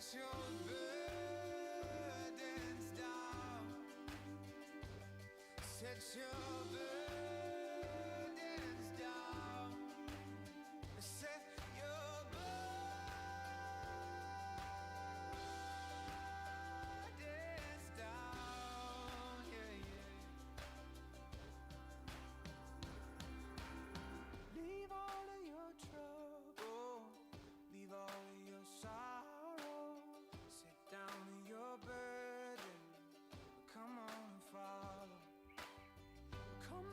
Set your burdens down. Set your burdens down. Set your burdens down. Yeah, yeah. Leave all of your trouble. Leave all of your sorrow. Sit down in your burden. Come on and follow. Come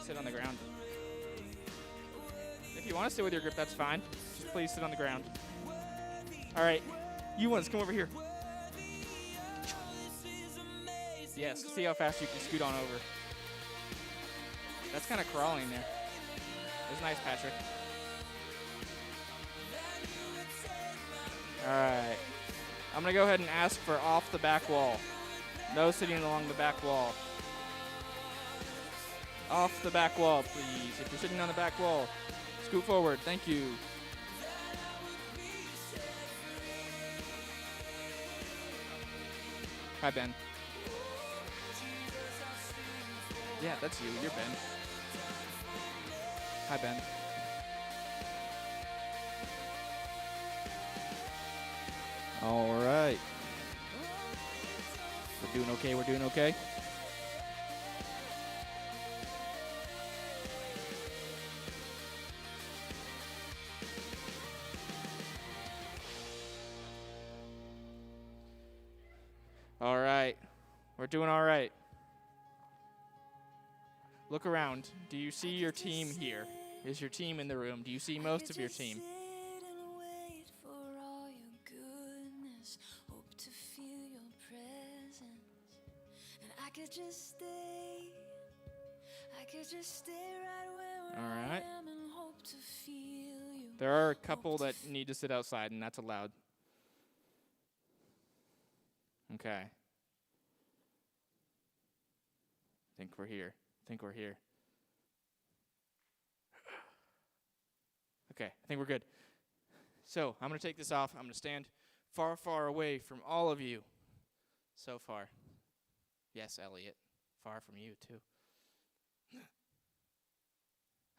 sit on the ground. If you want to sit with your grip, that's fine. Just please sit on the ground. All right, you ones, come over here. Yes, see how fast you can scoot on over. That's kind of crawling there. That's nice, Patrick. All right. I'm going to go ahead and ask for off the back wall. No sitting along the back wall. Off the back wall, please. If you're sitting on the back wall, scoot forward. Thank you. Hi, Ben. Yeah, that's you. You're Ben. Hi, Ben. All right. We're doing okay. We're doing okay. All right. We're doing all right. Look around. Do you see your team here? Is your team in the room? Do you see most of your team? All right. There are a couple that need to sit outside, and that's allowed. Okay. I think we're here. Okay, I think we're good. So I'm going to take this off. I'm going to stand far, far away from all of you. So far. Yes, Elliot. Far from you, too.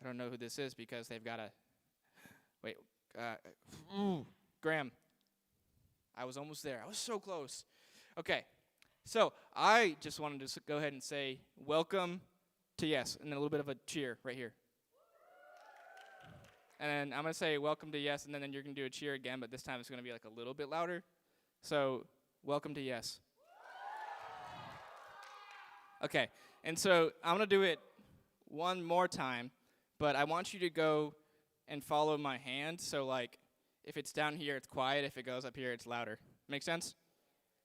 I don't know who this is because they've got a... Wait. Graham. I was almost there. I was so close. Okay. So I just wanted to go ahead and say welcome to Yes, and then a little bit of a cheer right here. And then I'm going to say welcome to Yes, and then you're going to do a cheer again, but this time it's going to be like a little bit louder. So welcome to Yes. Okay, and so I'm going to do it one more time, but I want you to go and follow my hand. So like if it's down here, it's quiet. If it goes up here, it's louder. Make sense?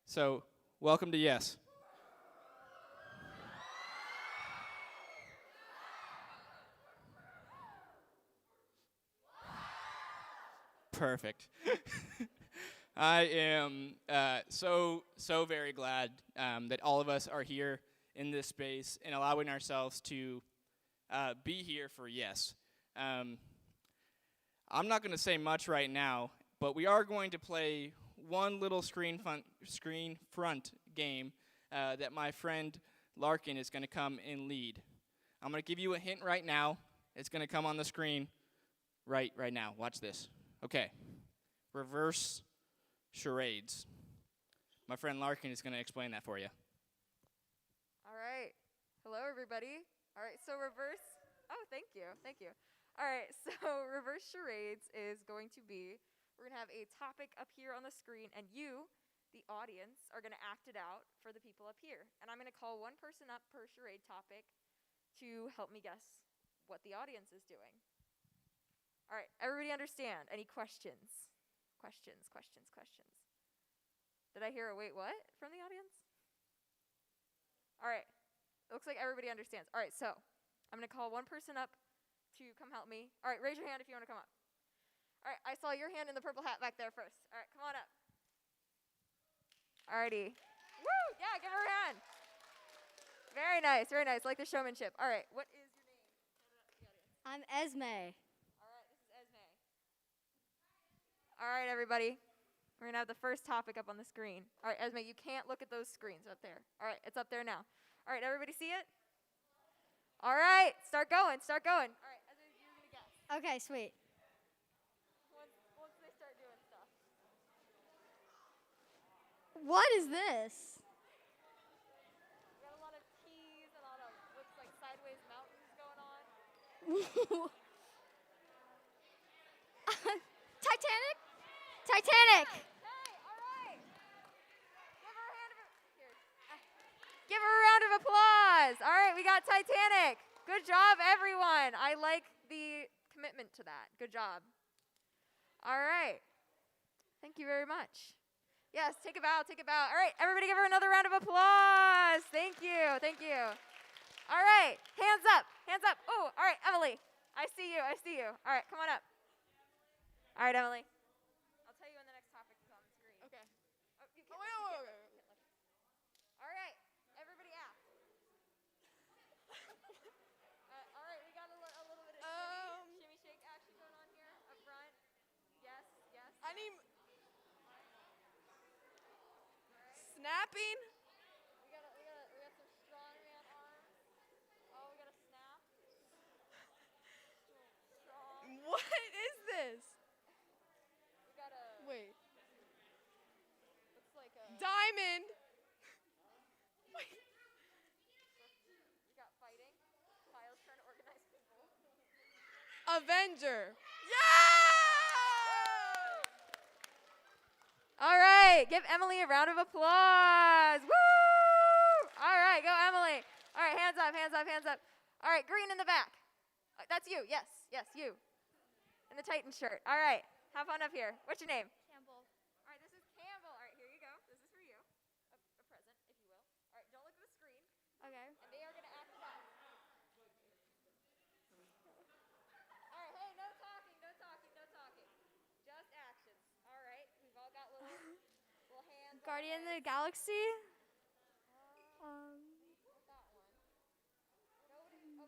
So welcome to Yes. Perfect. I am so very glad that all of us are here in this space and allowing ourselves to be here for Yes. I'm not going to say much right now, but we are going to play one little screen front game that my friend Larkin is going to come and lead. I'm going to give you a hint right now. It's going to come on the screen right now. Watch this. Okay. Reverse charades. My friend Larkin is going to explain that for you. All right. Hello, everybody. All right, so reverse. Oh, thank you. All right, so reverse charades is going to be, we're going to have a topic up here on the screen, and you, the audience, are going to act it out for the people up here. And I'm going to call one person up per charade topic to help me guess what the audience is doing. All right, everybody understand? Any questions? Questions. Did I hear a wait, what from the audience? All right, it looks like everybody understands. All right, so I'm going to call one person up to come help me. All right, raise your hand if you want to come up. All right, I saw your hand in the purple hat back there first. All right, come on up. All righty. Woo, yeah, give her a hand. Very nice, like the showmanship. All right, what is your name? I'm Esme. All right, everybody. We're going to have the first topic up on the screen. All right, Esme, you can't look at those screens up there. All right, it's up there now. All right, everybody see it? All right, start going. All right, Esme, you're going to guess. Okay, sweet. Once they start doing stuff. What is this? We got a lot of T's and a lot of looks like sideways mountains going on. Titanic? Hey, all right. Give her a round of applause. All right, we got Titanic. Good job, everyone. I like the commitment to that. Good job. All right. Thank you very much. Yes, take a bow, take a bow. All right, everybody give her another round of applause. Thank you, thank you. All right, hands up, hands up. Oh, all right, Emily, I see you, I see you. All right, come on up. All right, Emily. I'll tell you when the next topic is on the screen. Okay. Oh, you can't look, you can't look. All right, everybody ask. All right, we got a little bit of shimmy shake action going on here up front. Yes, yes. I need snapping. We got some strongman arms. Oh, we got a snap. Strong. What is this? We got a. Wait. Looks like a. Diamond. We got fighting. Kyle's trying to organize people. Avenger. All right, give Emily a round of applause. Woo! All right, go Emily. All right, hands up, hands up, hands up. All right, green in the back. That's you. Yes, yes, you. In the Titan shirt. All right, have fun up here. What's your name? Campbell. All right, this is Campbell. All right, here you go. This is for you. A present, if you will. All right, don't look at the screen. Okay. And they are going to act it out. All right, hey, no talking, no talking, no talking. Just actions. All right, we've all got little hands. Guardian of the Galaxy. What's that one? Nobody?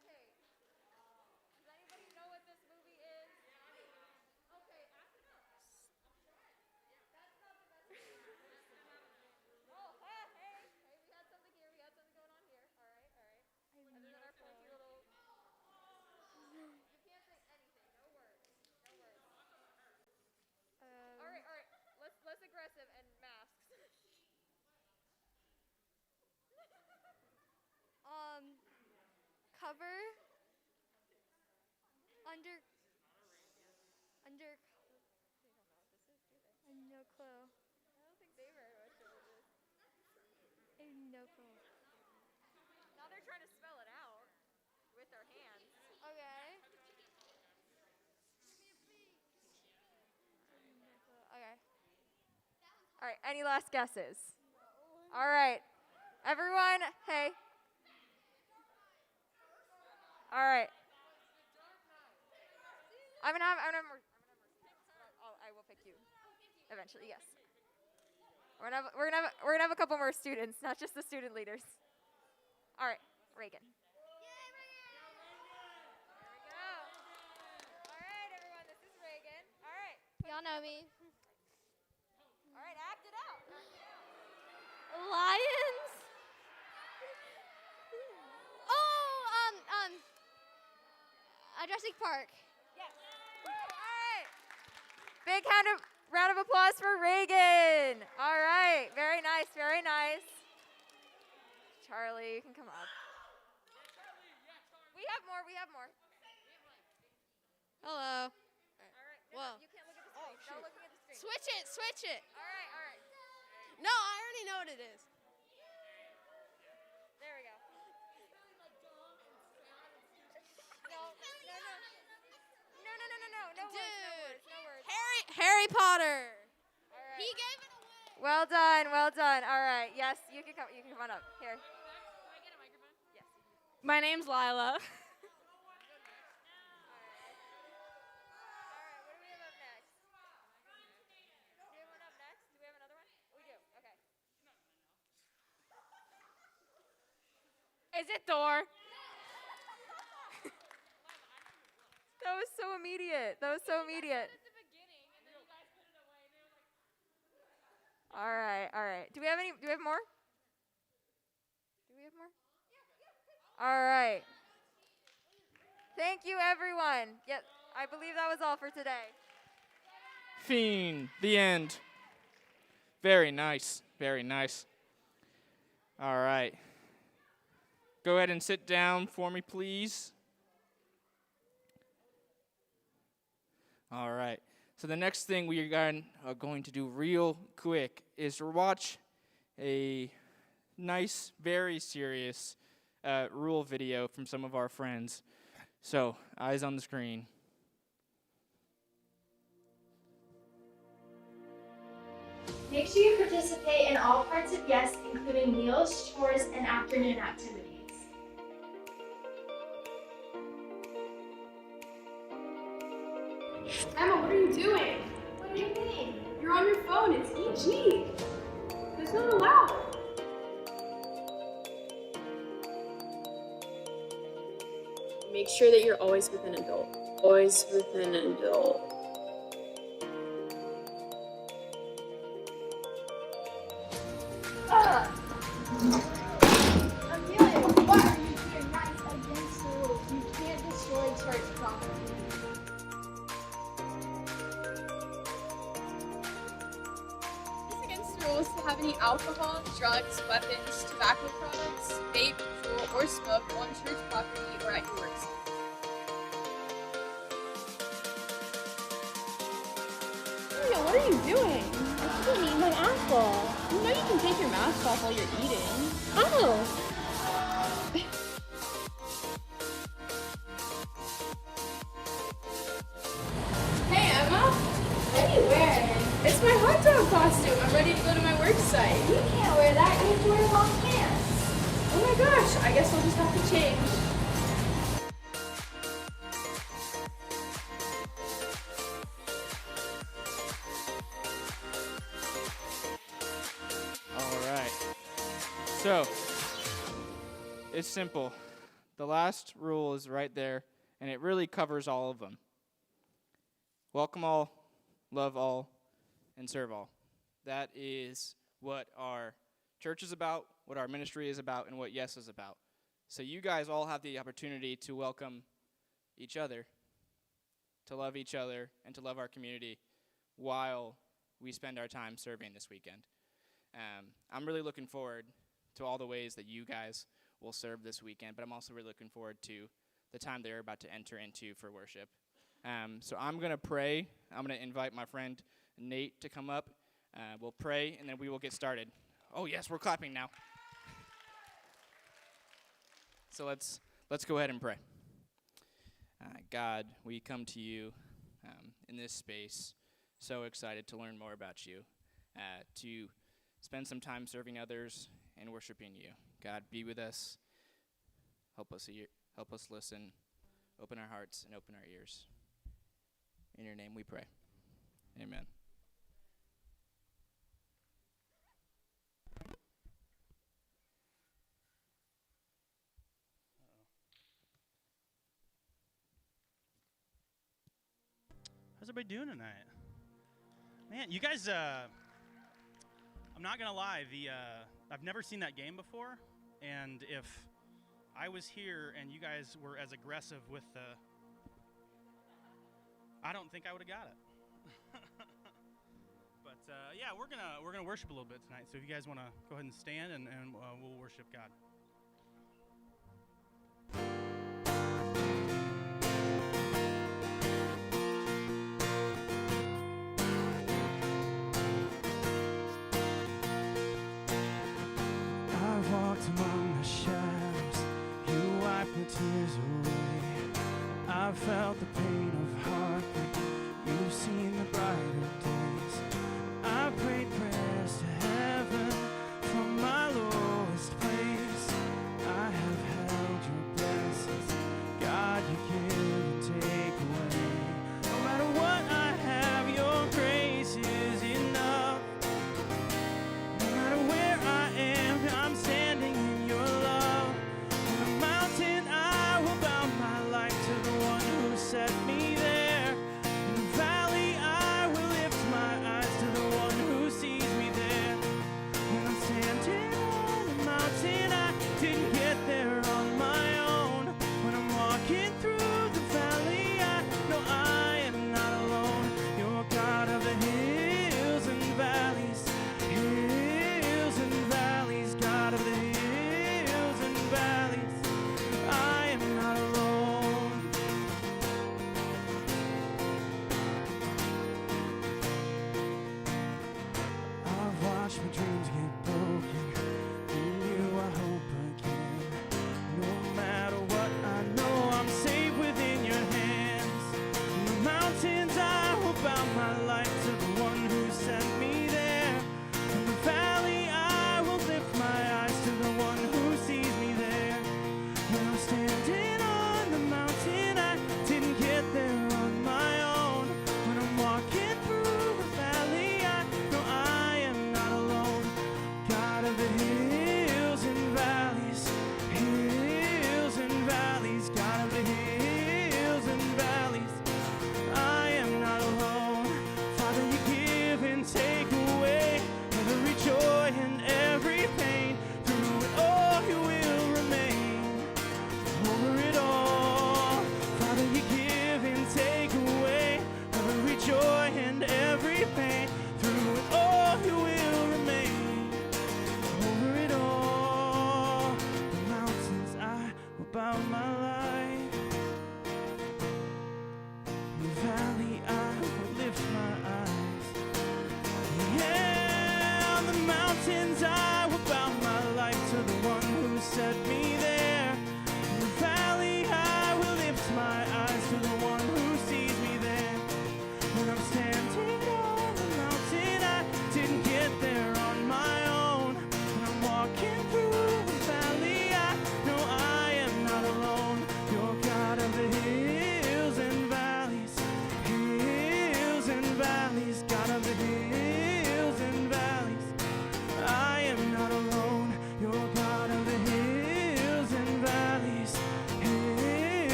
Okay. Does anybody know what this movie is? Okay, act it out. That's not the best. Oh, hey, we had something here. We had something going on here. All right, all right. Other than our fancy little. You can't say anything. No words. No words. All right, all right. Less aggressive and masks. Cover. Under. No clue. I don't think they very much know what this. No clue. Now they're trying to spell it out with their hands. Okay. Okay. All right, any last guesses? All right. Everyone, hey. All right. I'm gonna have more. I will pick you eventually. Yes. We're gonna have a couple more students, not just the student leaders. All right, Reagan. Here we go. All right, everyone, this is Reagan. All right. Y'all know me. All right, act it out. Lions. Jurassic Park. Yes. Woo, all right. Big round of applause for Reagan. All right. Very nice. Very nice. Charlie, you can come up. We have more. We have more. Hello. All right. No, Whoa. you can't look at the screen. No looking at the screen. Switch it. Switch it. All right. All right. No, I already know what it is. There we go. No words. No words. Harry Potter. All right. He gave it away. Well done. Well done. All right. Yes, you can come. You can come on up here. Yes. My name's Lila. All right. What do we have up next? Do we have one up next? Do we have another one? We do. Okay. Is it Thor? That was so immediate. That was so immediate. All right. All right. Do we have more? Do we have more? All right. Thank you, everyone. Yeah, I believe that was all for today. Fiend, the end. Very nice. Very nice. All right. Go ahead and sit down for me, please. All right. So the next thing we are going to do real quick is to watch a nice, very serious rule video from some of our friends. So, eyes on the screen. Make sure you participate in all parts of YES, including meals, chores, and afternoon activities. Emma, what are you doing? What do you mean? You're on your phone. It's EG. That's not allowed. Make sure that you're always with an adult. Always with an adult. Amelia, what are you doing? That's against the rules. You can't destroy church property. It's against the rules to have any alcohol, drugs, weapons, tobacco products, vape, juul, or smoke on church property or at your worksite. What are you doing? I can't eat my apple. You know you can take your mask off while you're eating. Oh. Hey, Emma. What are you wearing? It's my hot dog costume. I'm ready to go to my work site. You can't wear that. You have to wear long pants. Oh my gosh, I guess I'll just have to change. All right. So, it's simple. The last rule is right there, and it really covers all of them. Welcome all, love all, and serve all. That is what our church is about, what our ministry is about, and what YES is about. So you guys all have the opportunity to welcome each other, to love each other, and to love our community while we spend our time serving this weekend. I'm really looking forward to all the ways that you guys will serve this weekend, but I'm also really looking forward to the time they're about to enter into for worship. So I'm going to pray. I'm going to invite my friend Nate to come up. We'll pray, and then we will get started. Oh, yes, we're clapping now. So let's go ahead and pray. God, we come to you in this space, so excited to learn more about you, to spend some time serving others and worshiping you. God, be with us. Help us hear, help us listen. Open our hearts and open our ears. In your name we pray. Amen. How's everybody doing tonight? Man, you guys, I'm not gonna lie, I've never seen that game before, and if I was here and you guys were as aggressive with I don't think I would have got it. But yeah, we're gonna worship a little bit tonight. So if you guys want to go ahead and stand, and we'll worship God. I've walked among the shadows, you wiped the tears away. I've felt the pain of heartbreak, you've seen the brighter days. I prayed prayers to heaven from my lowest place. I have held your blessings, God, you give and take away. No matter what I have, your grace is enough. No matter where I am, I'm standing in your love. On the mountain, I will bow my life to the one who set me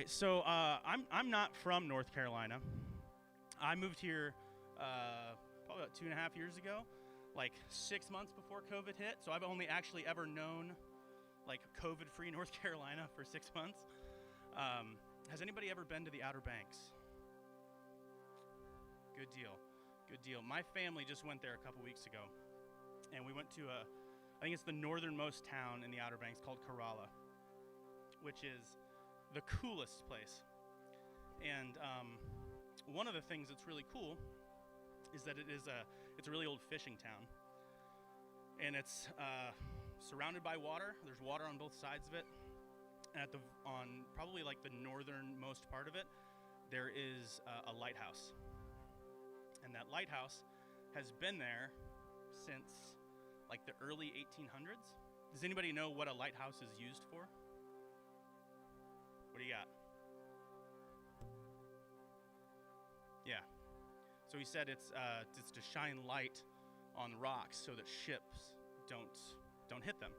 right, so I'm not from North Carolina. I moved here probably about 2.5 years ago, like 6 months before COVID hit. So I've only actually ever known like COVID-free North Carolina for 6 months. Has anybody ever been to the Outer Banks? Good deal, good deal. My family just went there a couple weeks ago, and we went to I think it's the northernmost town in the Outer Banks called Kerala, which is the coolest place. And one of the things that's really cool is that it's a really old fishing town, and it's surrounded by water. There's water on both sides of it. And on probably like the northernmost part of it, there is a lighthouse. And that lighthouse has been there since like the early 1800s. Does anybody know what a lighthouse is used for? What do you got? Yeah. So he said it's to shine light on rocks so that ships don't hit them.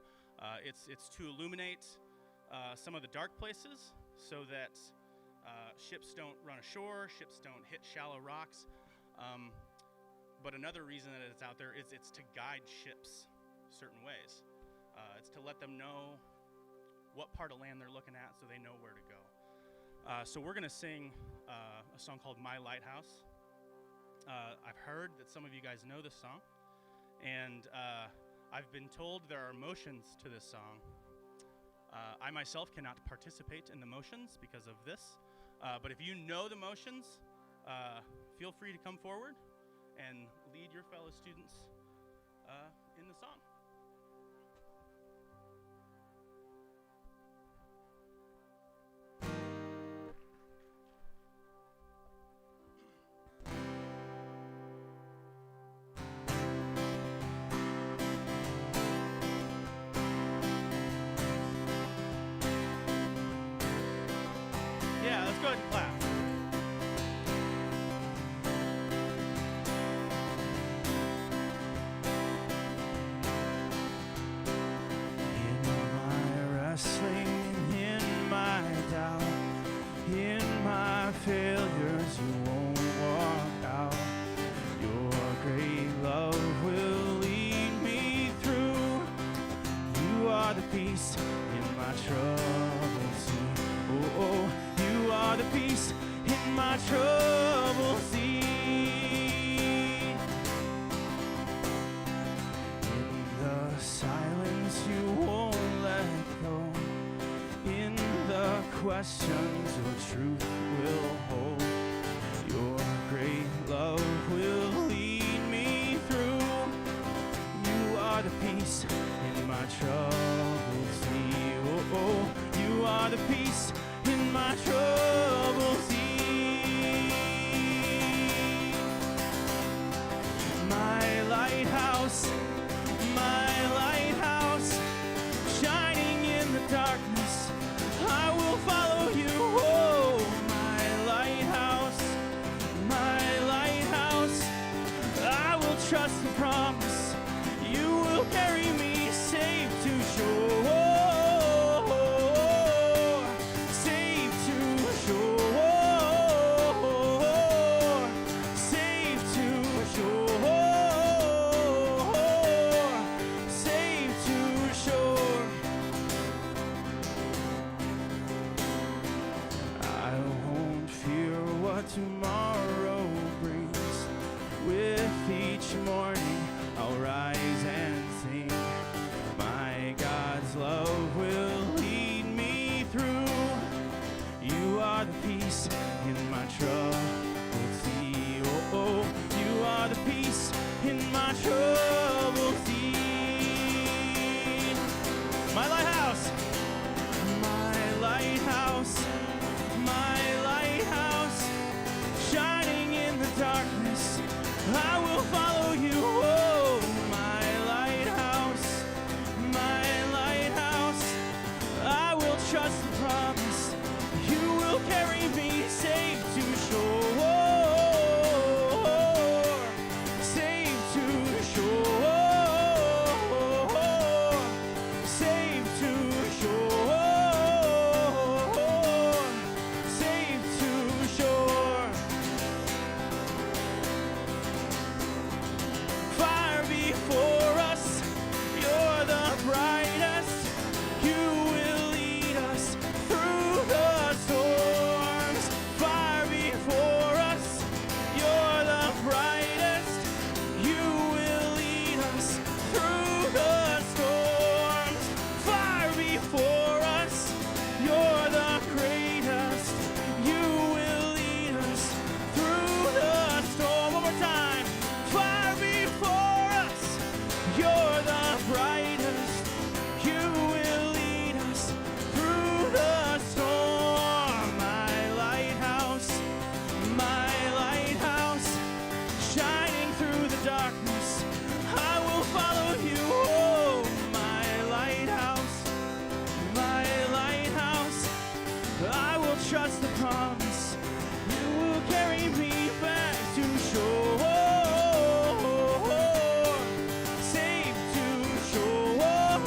It's to illuminate some of the dark places so that ships don't run ashore, ships don't hit shallow rocks. But another reason that it's out there is it's to guide ships certain ways. It's to let them know what part of land they're looking at so they know where to go. So we're going to sing a song called My Lighthouse. I've heard that some of you guys know this song, and I've been told there are motions to this song. I myself cannot participate in the motions because of this, but if you know the motions, feel free to come forward and lead your fellow students in the song. Yeah, let's go ahead and clap. In my wrestling, in my doubt, in my failures, you won't walk out. Your great love will lead me through. You are the peace in my troubled sea. Oh, oh, you are the peace in my troubled sea. In the silence you won't let go. In the questions your truth will hold. Your great love will lead me through. You are the peace in my troubled sea. Oh, oh, you are the peace in my troubled sea. My lighthouse, shining in the darkness, I will follow you. Oh, my lighthouse, I will trust the promise. You will carry me safe to shore. Tomorrow brings. With each morning I'll rise and sing. My God's love will lead me through. You are the peace in my troubled sea. Oh, oh, you are the peace in my troubled sea. My lighthouse, shining in the darkness, I will follow you. Oh, my lighthouse, I will trust the promise. You will carry me safe to shore. Safe to shore. Safe to shore. trust the promise. You will carry me back to shore. Safe to shore.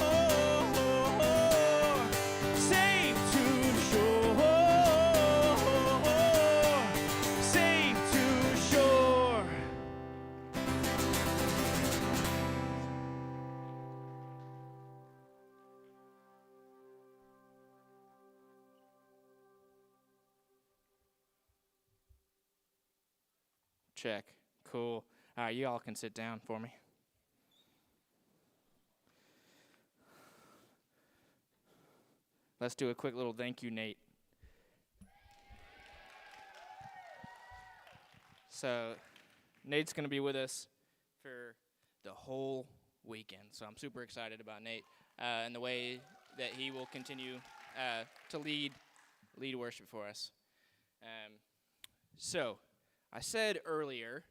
Safe to shore. Safe to shore. Check. Cool. All right, you all can sit down for me. Let's do a quick little thank you, Nate. So, Nate's going to be with us for the whole weekend. So, I'm super excited about Nate and the way that he will continue to lead worship for us. So, I said earlier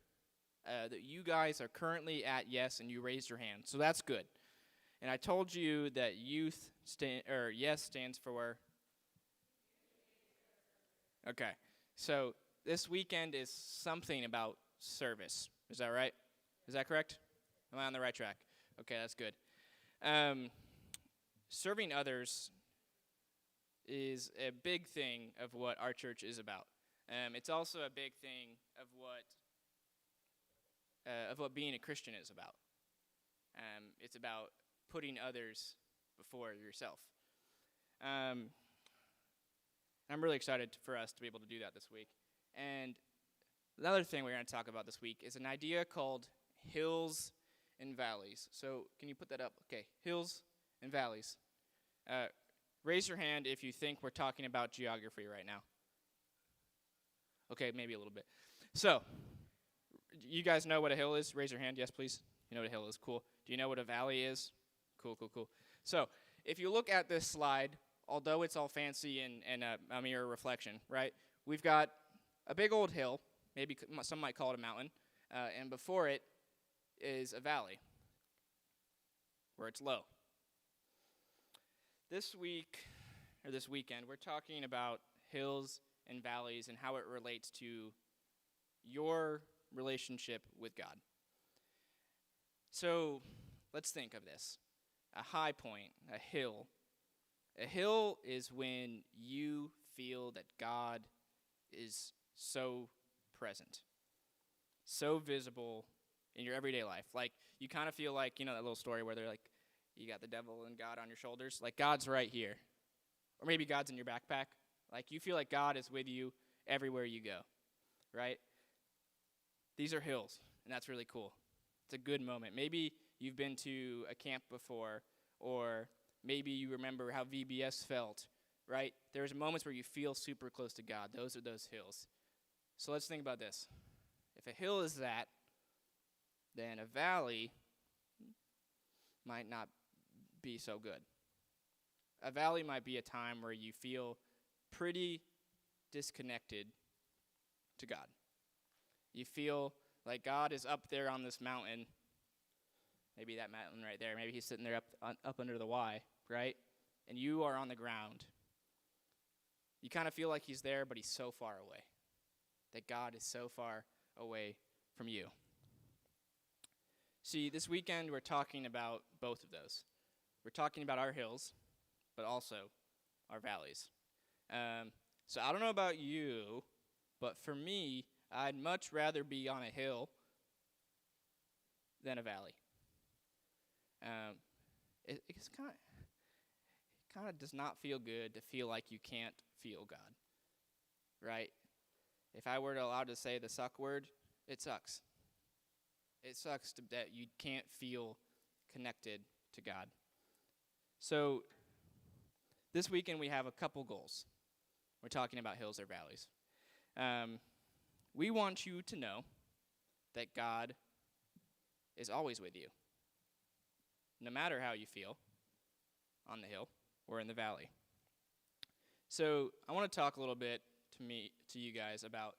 that you guys are currently at Yes, and you raised your hand, so that's good. And I told you that Yes stands for. Okay, so this weekend is something about service. Is that right? Is that correct? Am I on the right track? Okay, that's good. Serving others is a big thing of what our church is about. It's also a big thing of what being a Christian is about. It's about putting others before yourself. I'm really excited for us to be able to do that this week. And another thing we're going to talk about this week is an idea called hills and valleys. So can you put that up? Okay, hills and valleys. Raise your hand if you think we're talking about geography right now. Okay, maybe a little bit. So, you guys know what a hill is? Raise your hand. Yes, please. You know what a hill is. Cool. Do you know what a valley is? Cool. So, if you look at this slide, although it's all fancy and a mirror reflection, right? We've got a big old hill. Maybe some might call it a mountain. And before it is a valley where it's low. This weekend, we're talking about hills and valleys and how it relates to your relationship with God. So let's think of this. A high point, a hill. A hill is when you feel that God is so present, so visible in your everyday life. Like, you kind of feel like, you know, that little story where they're like, you got the devil and God on your shoulders. Like, God's right here. Or maybe God's in your backpack. Like, you feel like God is with you everywhere you go, right? These are hills, and that's really cool. It's a good moment. Maybe you've been to a camp before, or maybe you remember how VBS felt, right? There's moments where you feel super close to God. Those are those hills. So let's think about this. If a hill is that, then a valley might not be so good. A valley might be a time where you feel pretty disconnected to God. You feel like God is up there on this mountain. Maybe that mountain right there. Maybe he's sitting there up under the Y, right? And you are on the ground. You kind of feel like he's there, but he's so far away. That God is so far away from you. See, this weekend we're talking about both of those. We're talking about our hills, but also our valleys. So I don't know about you, but for me, I'd much rather be on a hill than a valley. It's kind of does not feel good to feel like you can't feel God, right? If I were allowed to say the suck word, it sucks. It sucks that you can't feel connected to God. So this weekend we have a couple goals. We're talking about hills or valleys. We want you to know that God is always with you, no matter how you feel on the hill or in the valley. So I want to talk a little bit to you guys about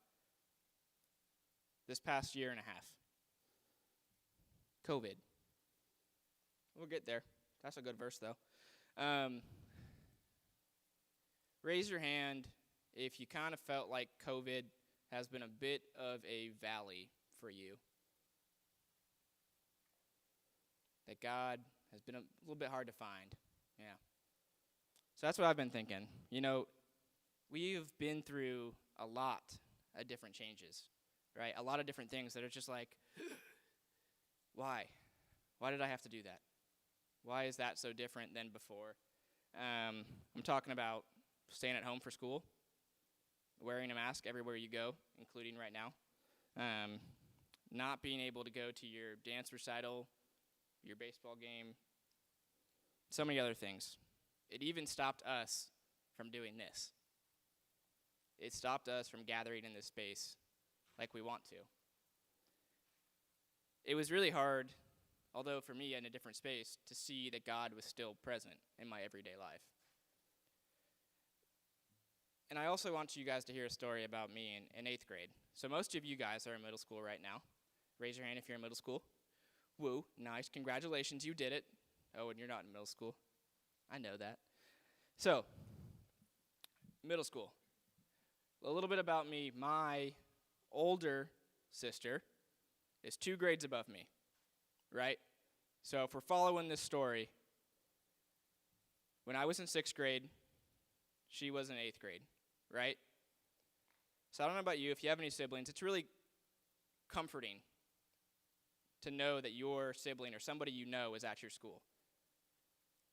this past year and a half. COVID. We'll get there. That's a good verse, though. Raise your hand if you kind of felt like COVID has been a bit of a valley for you. That God has been a little bit hard to find. Yeah. So that's what I've been thinking. You know, we've been through a lot of different changes, right? A lot of different things that are just like, why? Why did I have to do that? Why is that so different than before? I'm talking about staying at home for school, wearing a mask everywhere you go, including right now, not being able to go to your dance recital, your baseball game, so many other things. It even stopped us from doing this. It stopped us from gathering in this space like we want to. It was really hard, although for me in a different space, to see that God was still present in my everyday life. And I also want you guys to hear a story about me in 8th grade. So most of you guys are in middle school right now. Raise your hand if you're in middle school. Woo, nice, congratulations, you did it. Oh, and you're not in middle school. I know that. So, middle school. A little bit about me. My older sister is 2 grades above me, right? So if we're following this story, when I was in 6th grade, she was in 8th grade, right? So I don't know about you, if you have any siblings, it's really comforting to know that your sibling or somebody you know is at your school.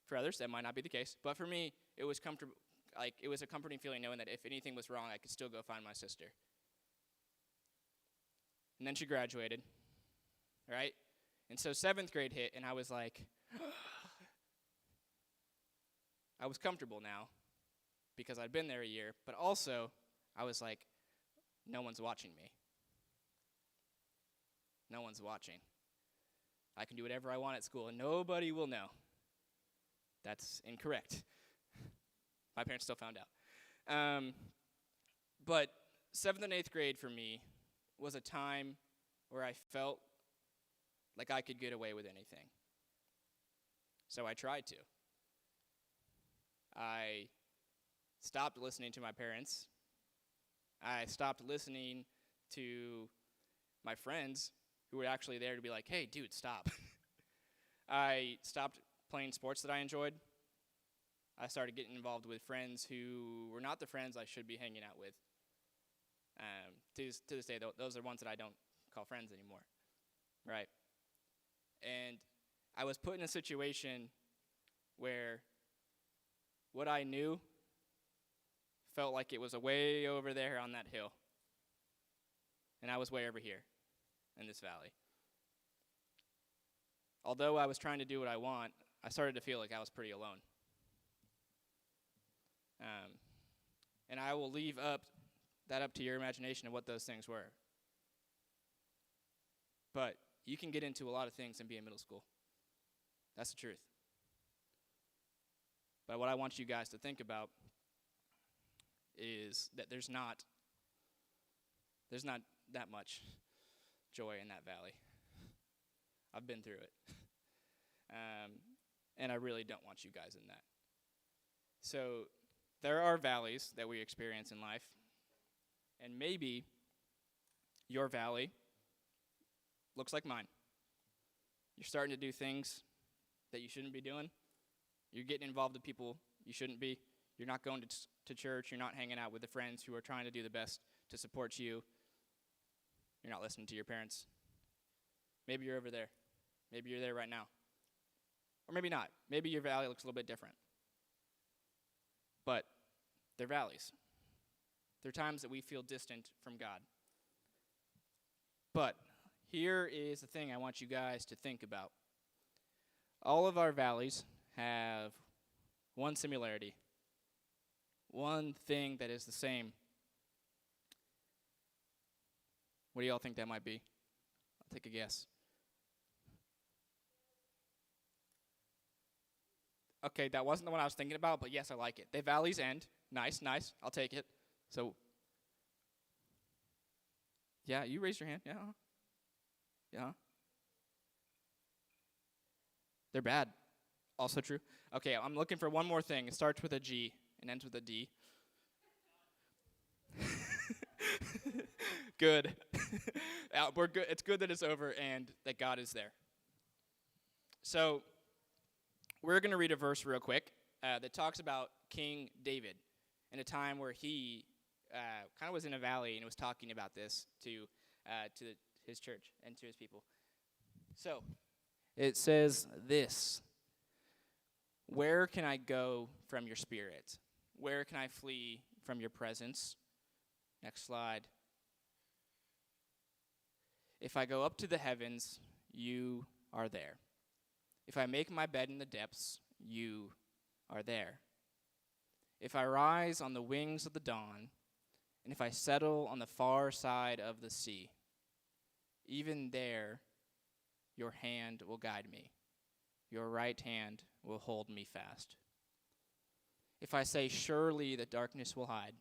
For others, that might not be the case, but for me, it was comfortable. Like, it was a comforting feeling knowing that if anything was wrong, I could still go find my sister. And then she graduated, right? And so 7th grade hit, and I was like, I was comfortable now because I'd been there a year, but also I was like, no one's watching me. No one's watching. I can do whatever I want at school, and nobody will know. That's incorrect. My parents still found out. But 7th and 8th grade for me was a time where I felt like I could get away with anything. So I tried to. I stopped listening to my parents. I stopped listening to my friends who were actually there to be like, hey, dude, stop. I stopped playing sports that I enjoyed. I started getting involved with friends who were not the friends I should be hanging out with. To this day, those are ones that I don't call friends anymore, right? And I was put in a situation where what I knew felt like it was way over there on that hill, and I was way over here in this valley. Although I was trying to do what I want, I started to feel like I was pretty alone. And I will leave that up to your imagination of what those things were. But you can get into a lot of things and be in middle school. That's the truth. But what I want you guys to think about is that there's not that much joy in that valley. I've been through it. And I really don't want you guys in that. So there are valleys that we experience in life. And maybe your valley looks like mine. You're starting to do things that you shouldn't be doing. You're getting involved with people you shouldn't be. You're not going to church. You're not hanging out with the friends who are trying to do the best to support you. You're not listening to your parents. Maybe you're over there. Maybe you're there right now. Or maybe not. Maybe your valley looks a little bit different. But they're valleys. They're times that we feel distant from God. But here is the thing I want you guys to think about. All of our valleys have one similarity. One thing that is the same. What do y'all think that might be? I'll take a guess. Okay, that wasn't the one I was thinking about, but yes, I like it. The valleys end. Nice, nice. I'll take it. So, yeah, you raised your hand. Yeah. Yeah. They're bad. Also true. Okay, I'm looking for one more thing. It starts with a G and ends with a D. Good. We're good. It's good that it's over and that God is there. So we're going to read a verse real quick that talks about King David in a time where he kind of was in a valley and was talking about this to his church and to his people. So it says this: "Where can I go from your spirit? Where can I flee from your presence?" Next slide. "If I go up to the heavens, you are there. If I make my bed in the depths, you are there. If I rise on the wings of the dawn, and if I settle on the far side of the sea, even there your hand will guide me. Your right hand will hold me fast. If I say, surely the darkness will hide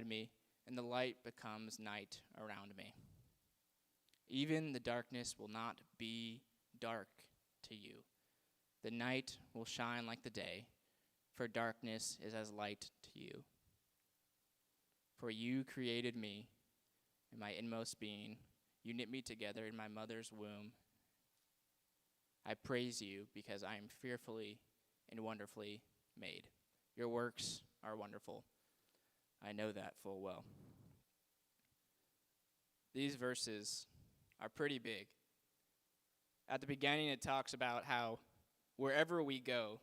me, and the light becomes night around me. Even the darkness will not be dark to you. The night will shine like the day, for darkness is as light to you. For you created me in my inmost being. You knit me together in my mother's womb. I praise you because I am fearfully and wonderfully made. Your works are wonderful. I know that full well." These verses are pretty big. At the beginning, it talks about how wherever we go,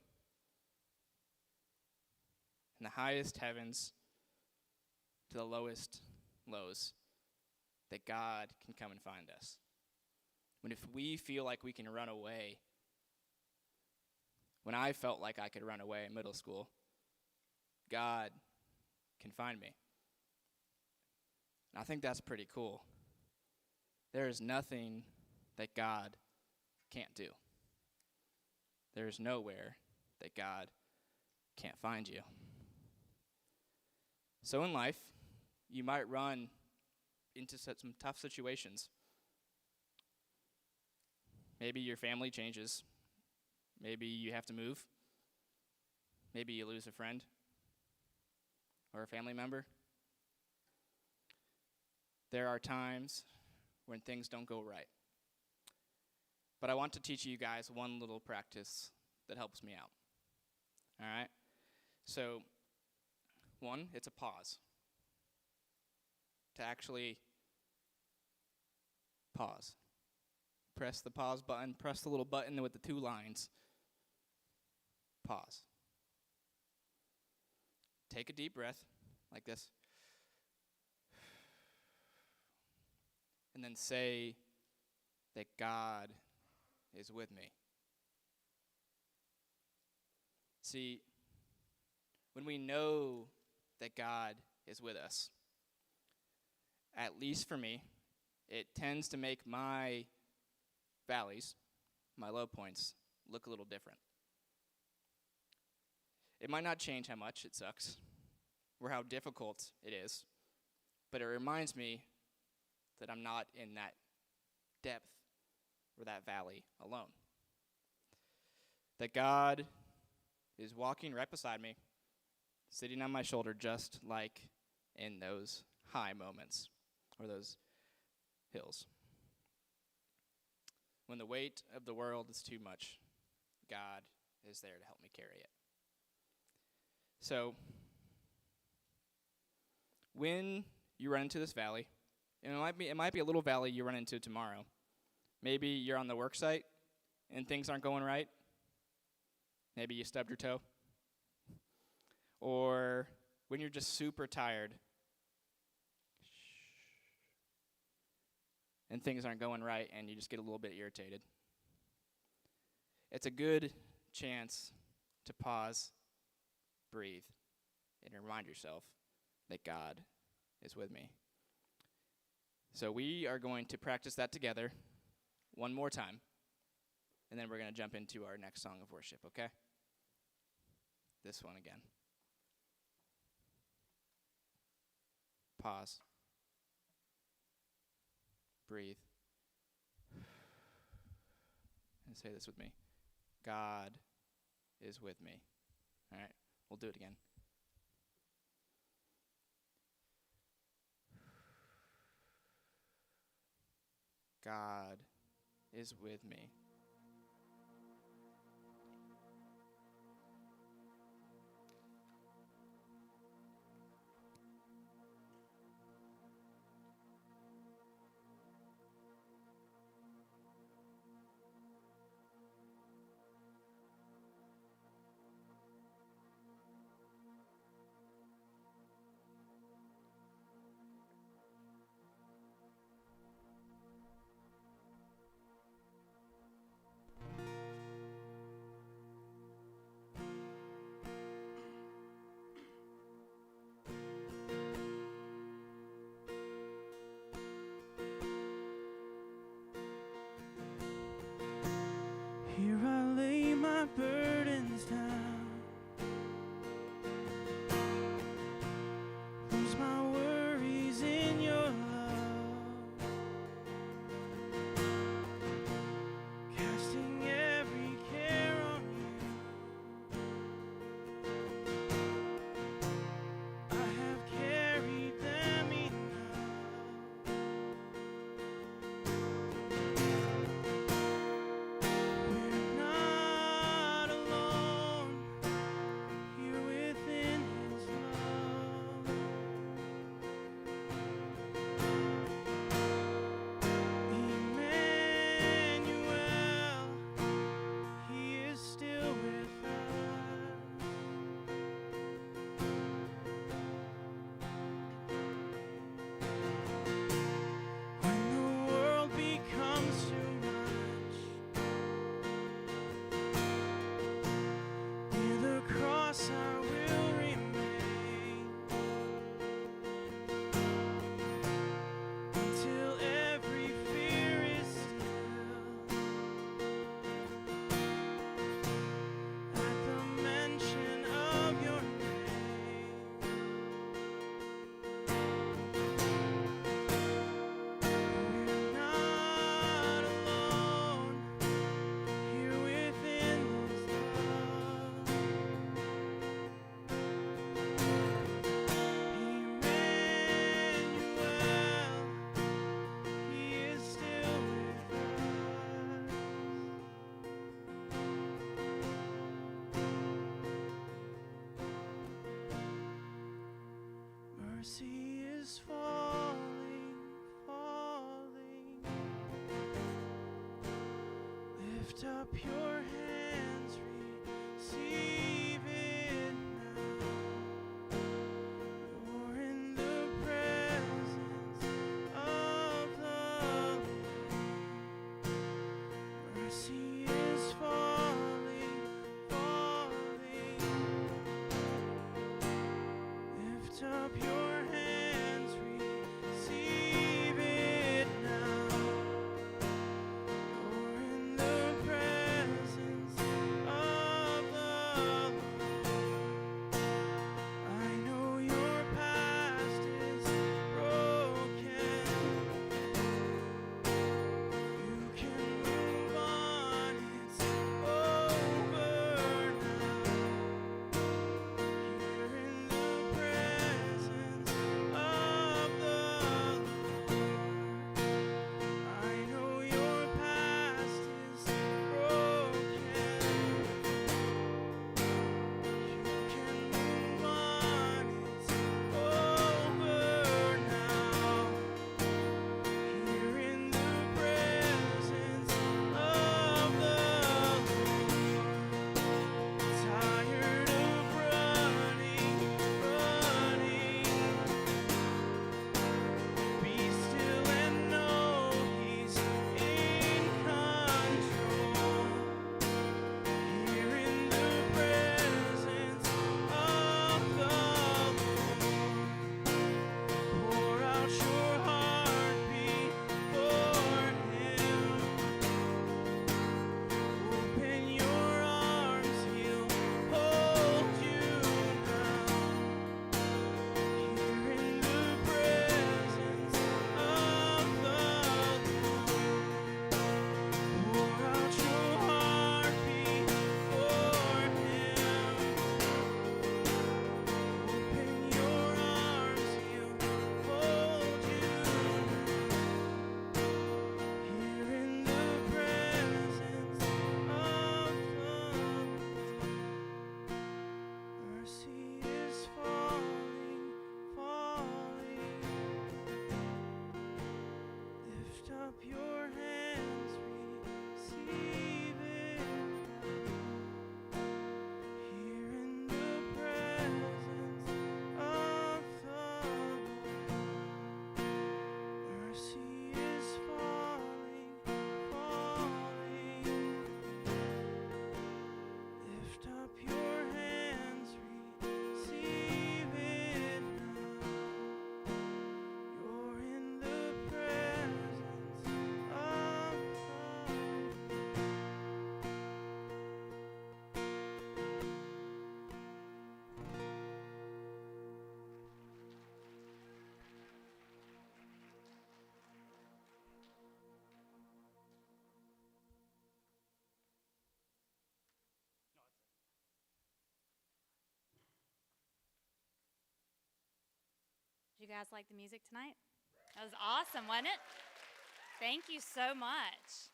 in the highest heavens to the lowest lows, that God can come and find us. When if we feel like we can run away, when I felt like I could run away in middle school, God can find me. And I think that's pretty cool. There is nothing that God can't do. There is nowhere that God can't find you. So in life, you might run into some tough situations. Maybe your family changes. Maybe you have to move. Maybe you lose a friend or a family member. There are times when things don't go right. But I want to teach you guys one little practice that helps me out. All right? So, one, it's a pause. To actually pause. Press the pause button, press the little button with the two lines. Pause. Take a deep breath, like this. And then say that God is with me. See, when we know that God is with us, at least for me, it tends to make my valleys, my low points, look a little different. It might not change how much it sucks or how difficult it is, but it reminds me that I'm not in that depth or that valley alone. That God is walking right beside me, sitting on my shoulder, just like in those high moments or those hills. When the weight of the world is too much, God is there to help me carry it. So, when you run into this valley, and it might be a little valley you run into tomorrow. Maybe you're on the work site and things aren't going right. Maybe you stubbed your toe. Or when you're just super tired and things aren't going right and you just get a little bit irritated. It's a good chance to pause, breathe, and remind yourself that God is with me. So we are going to practice that together one more time, and then we're going to jump into our next song of worship, okay? This one again. Pause. Breathe. And say this with me. God is with me. All right, we'll do it again. God is with me. Here I lay my burdens down, lose my worries in your love, casting every care on you. I have carried them enough. We're not alone here within His love. Emmanuel, He is still with us. When the world becomes too much, near the cross I will remain until every fear is still. At the mention of your name, we're not alone here within His love. Emmanuel, He is still with us. Mercy is falling, falling. Lift up your hands, receive it now. You're in the presence of the Lord. Mercy is falling, falling. Lift up your hands, receive it now. You're in the presence You guys like the music tonight? That was awesome, wasn't it? Thank you so much.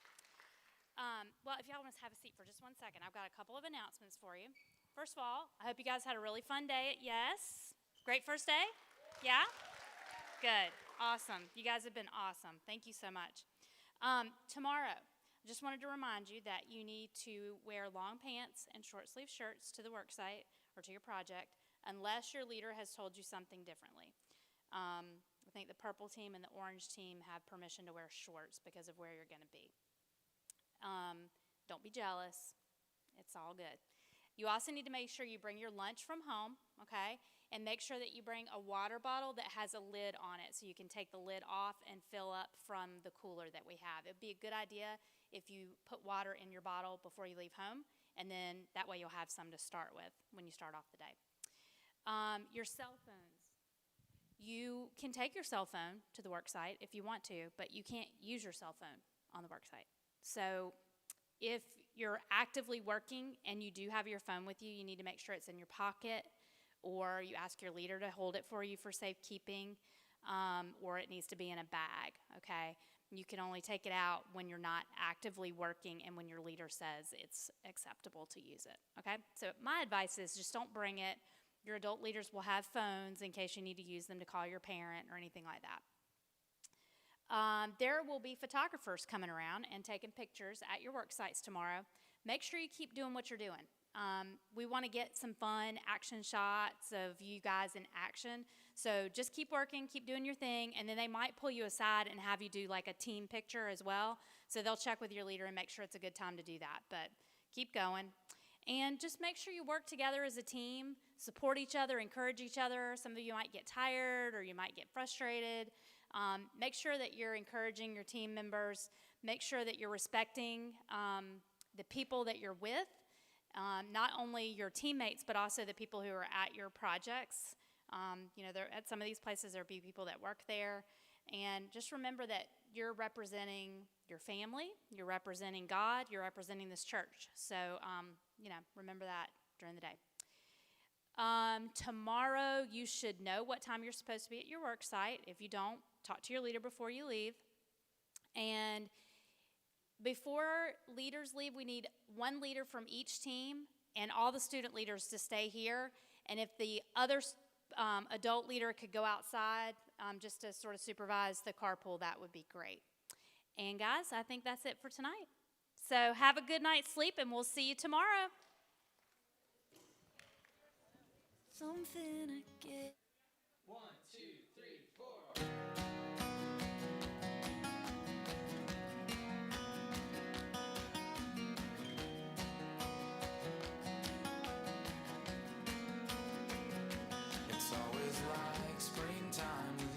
Well, if y'all want to have a seat for just 1 second, I've got a couple of announcements for you. First of all, I hope you guys had a really fun day at Yes. Great first day? Yeah? Good. Awesome. You guys have been awesome. Thank you so much. Tomorrow, I just wanted to remind you that you need to wear long pants and short sleeve shirts to the work site or to your project unless your leader has told you something differently. I think the purple team and the orange team have permission to wear shorts because of where you're going to be. Don't be jealous. It's all good. You also need to make sure you bring your lunch from home, okay? And make sure that you bring a water bottle that has a lid on it so you can take the lid off and fill up from the cooler that we have. It would be a good idea if you put water in your bottle before you leave home, and then that way you'll have some to start with when you start off the day. Your cell phones. You can take your cell phone to the work site if you want to, but you can't use your cell phone on the work site. So if you're actively working and you do have your phone with you, you need to make sure it's in your pocket, or you ask your leader to hold it for you for safekeeping, or it needs to be in a bag, okay? You can only take it out when you're not actively working and when your leader says it's acceptable to use it, okay? So my advice is just don't bring it. Your adult leaders will have phones in case you need to use them to call your parent or anything like that. There will be photographers coming around and taking pictures at your work sites tomorrow. Make sure you keep doing what you're doing. We want to get some fun action shots of you guys in action. So just keep working, keep doing your thing, and then they might pull you aside and have you do like a team picture as well. So they'll check with your leader and make sure it's a good time to do that. But keep going. And just make sure you work together as a team, support each other, encourage each other. Some of you might get tired or you might get frustrated. Make sure that you're encouraging your team members. Make sure that you're respecting the people that you're with, not only your teammates, but also the people who are at your projects. At some of these places, there'll be people that work there. And just remember that you're representing your family, you're representing God, you're representing this church. So, remember that during the day. Tomorrow, you should know what time you're supposed to be at your work site. If you don't, talk to your leader before you leave. And before leaders leave, we need one leader from each team and all the student leaders to stay here. And if the other adult leader could go outside just to sort of supervise the carpool, that would be great. And guys, I think that's it for tonight. So have a good night's sleep, and we'll see you tomorrow. Something I get.